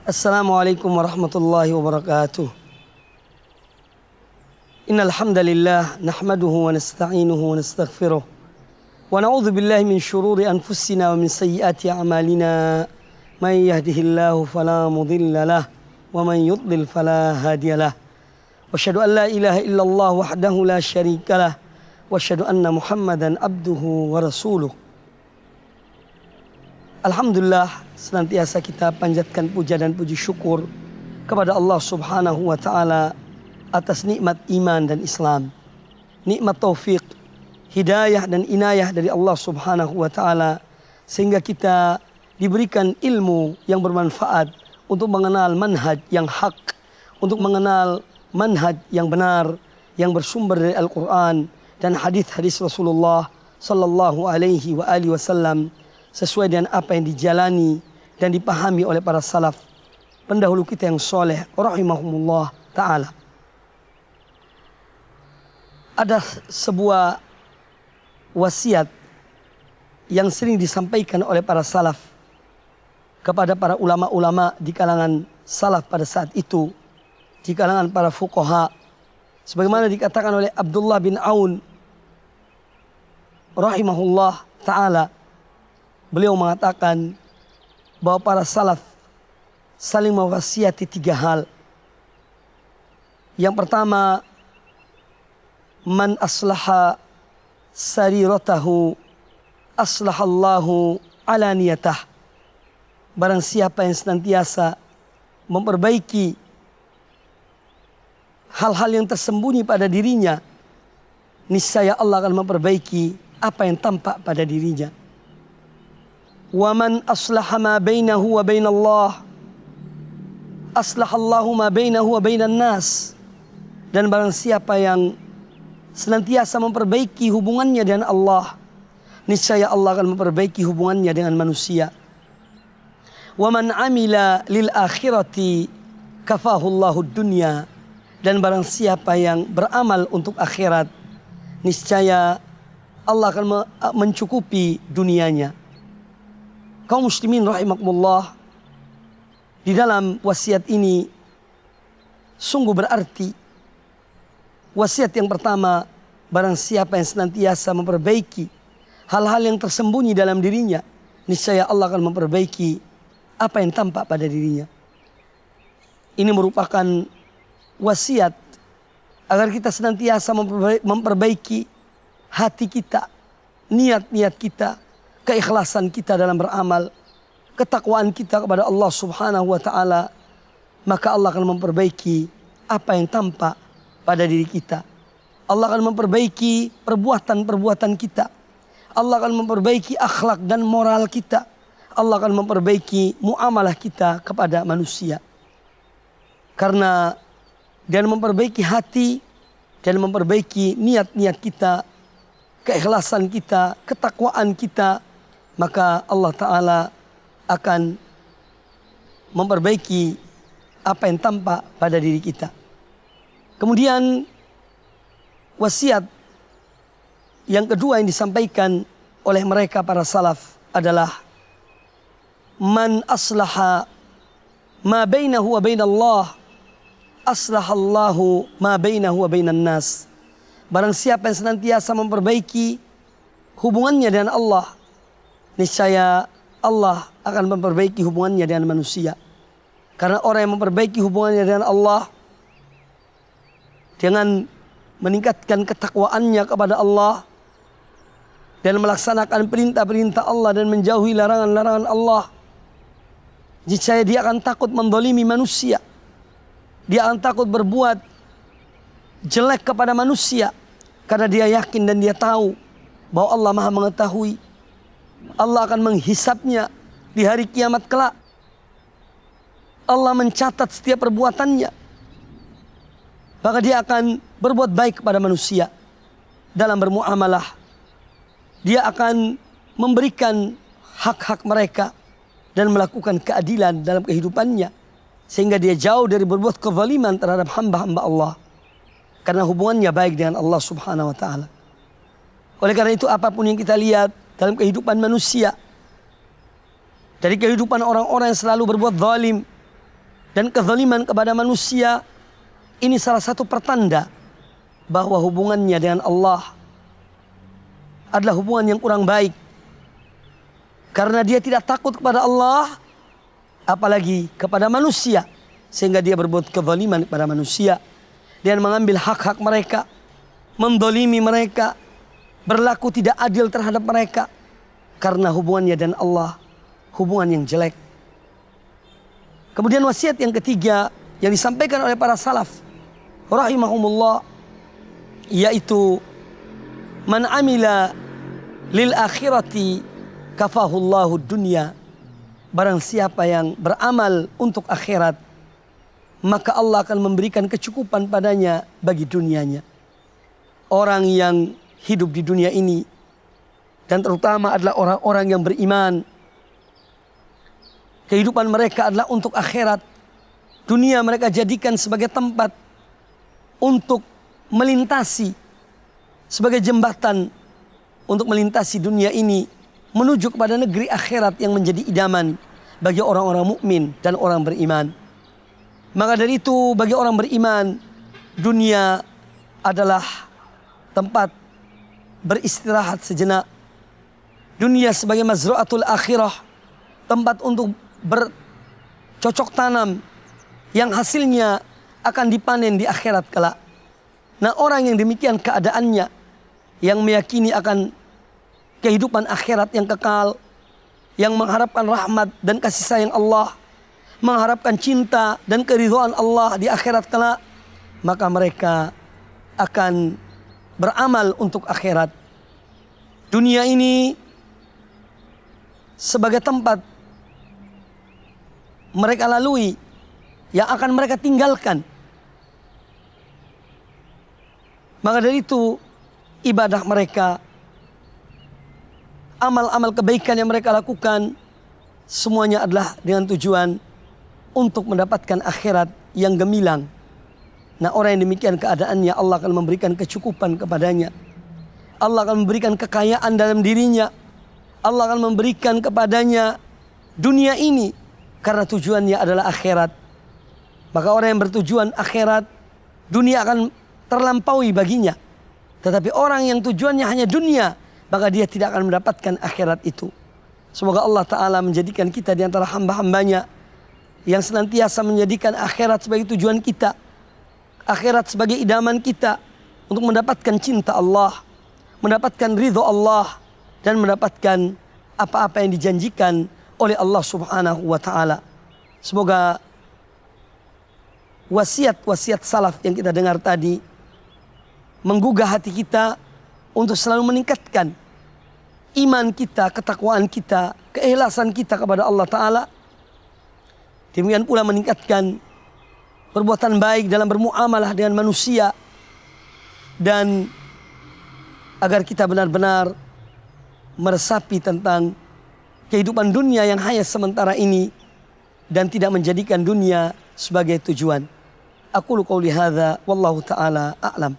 Assalamualaikum warahmatullahi wabarakatuh. Innal hamdalillah nahmaduhu wa nasta'inuhu wa nastaghfiruh wa na'udzu billahi min shururi anfusina wa min sayyiati a'malina. May yahdihillahu fala mudilla lahu wa man yudlil fala hadiyalah. Wa asyhadu an la ilaha illallah wahdahu la syarikalah wa asyhadu anna Muhammadan abduhu wa rasuluh. Alhamdulillah, senantiasa kita panjatkan puja dan puji syukur kepada Allah Subhanahu wa Ta'ala atas nikmat iman dan Islam, nikmat taufik, hidayah dan inayah dari Allah Subhanahu wa Ta'ala, sehingga kita diberikan ilmu yang bermanfaat untuk mengenal manhaj yang hak, untuk mengenal manhaj yang benar, yang bersumber dari Al-Quran dan hadis-hadis Rasulullah Sallallahu Alaihi Wasallam, sesuai dengan apa yang dijalani dan dipahami oleh para salaf pendahulu kita yang soleh rahimahumullah ta'ala. Ada sebuah wasiat yang sering disampaikan oleh para salaf kepada para ulama-ulama di kalangan salaf pada saat itu, di kalangan para fuqaha, sebagaimana dikatakan oleh Abdullah bin Aun rahimahullah ta'ala. Beliau mengatakan bahwa para salaf saling mewasiati 3 hal. Yang pertama, man aslaha sariratahu aslahallahu alaniyatah. Barang siapa yang senantiasa memperbaiki hal-hal yang tersembunyi pada dirinya, niscaya Allah akan memperbaiki apa yang tampak pada dirinya. Wa man aslaha ma bainahu wa bainallah aslahallahu ma bainahu wa bainan nas. Dan barang siapa yang senantiasa memperbaiki hubungannya dengan Allah, niscaya Allah akan memperbaiki hubungannya dengan manusia. Wa man amila lil akhirati kafahullahu dunya. Dan barang siapa yang beramal untuk akhirat, niscaya Allah akan mencukupi dunianya. Kaum muslimin rahimakumullah, di dalam wasiat ini sungguh berarti. Wasiat yang pertama, barang siapa yang senantiasa memperbaiki hal-hal yang tersembunyi dalam dirinya, niscaya Allah akan memperbaiki apa yang tampak pada dirinya. Ini merupakan wasiat agar kita senantiasa memperbaiki hati kita, niat-niat kita, keikhlasan kita dalam beramal, ketakwaan kita kepada Allah Subhanahu wa Ta'ala, maka Allah akan memperbaiki apa yang tampak pada diri kita. Allah akan memperbaiki perbuatan-perbuatan kita. Allah akan memperbaiki akhlak dan moral kita. Allah akan memperbaiki muamalah kita kepada manusia. Karena dan memperbaiki hati dan memperbaiki niat-niat kita, keikhlasan kita, ketakwaan kita, maka Allah Ta'ala akan memperbaiki apa yang tampak pada diri kita. Kemudian wasiat yang kedua yang disampaikan oleh mereka para salaf adalah man aslaha ma bainahu wa bainallah aslahallahu ma bainahu wa bainan nas. Barang siapa yang senantiasa memperbaiki hubungannya dengan Allah, niscaya Allah akan memperbaiki hubungannya dengan manusia. Karena orang yang memperbaiki hubungannya dengan Allah dengan meningkatkan ketakwaannya kepada Allah dan melaksanakan perintah-perintah Allah dan menjauhi larangan-larangan Allah, niscaya dia akan takut mendolimi manusia. Dia akan takut berbuat jelek kepada manusia, karena dia yakin dan dia tahu bahwa Allah Maha mengetahui. Allah akan menghisapnya di hari kiamat kelak. Allah mencatat setiap perbuatannya. Maka dia akan berbuat baik kepada manusia dalam bermuamalah. Dia akan memberikan hak-hak mereka dan melakukan keadilan dalam kehidupannya, sehingga dia jauh dari berbuat kezaliman terhadap hamba-hamba Allah, karena hubungannya baik dengan Allah Subhanahu wa Ta'ala. Oleh karena itu, apapun yang kita lihat dalam kehidupan manusia, dari kehidupan orang-orang yang selalu berbuat zalim, dan kezaliman kepada manusia, ini salah satu pertanda bahwa hubungannya dengan Allah adalah hubungan yang kurang baik. Karena dia tidak takut kepada Allah, apalagi kepada manusia. Sehingga dia berbuat kezaliman kepada manusia dan mengambil hak-hak mereka, mendolimi mereka, berlaku tidak adil terhadap mereka. Karena hubungannya dan Allah hubungan yang jelek. Kemudian wasiat yang ketiga yang disampaikan oleh para salaf rahimahumullah, yaitu man amila lil akhirati kafahullahu dunya. Barang siapa yang beramal untuk akhirat, maka Allah akan memberikan kecukupan padanya bagi dunianya. Orang yang hidup di dunia ini, dan terutama adalah orang-orang yang beriman, kehidupan mereka adalah untuk akhirat. Dunia mereka jadikan sebagai tempat untuk melintasi, sebagai jembatan untuk melintasi dunia ini menuju kepada negeri akhirat yang menjadi idaman bagi orang-orang mukmin dan orang beriman. Maka dari itu bagi orang beriman, dunia adalah tempat beristirahat sejenak. Dunia sebagai mazra'atul akhirah, tempat untuk bercocok tanam yang hasilnya akan dipanen di akhirat kelak. Nah, orang yang demikian keadaannya, yang meyakini akan kehidupan akhirat yang kekal, yang mengharapkan rahmat dan kasih sayang Allah, mengharapkan cinta dan keridhaan Allah di akhirat kelak, maka mereka akan beramal untuk akhirat. Dunia ini sebagai tempat mereka lalui, yang akan mereka tinggalkan. Maka dari itu ibadah mereka, amal-amal kebaikan yang mereka lakukan, semuanya adalah dengan tujuan untuk mendapatkan akhirat yang gemilang. Nah, orang yang demikian keadaannya, Allah akan memberikan kecukupan kepadanya. Allah akan memberikan kekayaan dalam dirinya. Allah akan memberikan kepadanya dunia ini karena tujuannya adalah akhirat. Maka orang yang bertujuan akhirat, dunia akan terlampaui baginya. Tetapi orang yang tujuannya hanya dunia, maka dia tidak akan mendapatkan akhirat itu. Semoga Allah Ta'ala menjadikan kita di antara hamba-hambanya yang senantiasa menjadikan akhirat sebagai tujuan kita, akhirat sebagai idaman kita, untuk mendapatkan cinta Allah, mendapatkan ridho Allah, dan mendapatkan apa-apa yang dijanjikan oleh Allah Subhanahu wa Ta'ala. Semoga wasiat-wasiat salaf yang kita dengar tadi menggugah hati kita untuk selalu meningkatkan iman kita, ketakwaan kita, keikhlasan kita kepada Allah Ta'ala. Demikian pula meningkatkan perbuatan baik dalam bermuamalah dengan manusia, dan agar kita benar-benar meresapi tentang kehidupan dunia yang hanya sementara ini dan tidak menjadikan dunia sebagai tujuan. Aqulu qouli hadza wallahu ta'ala a'lam.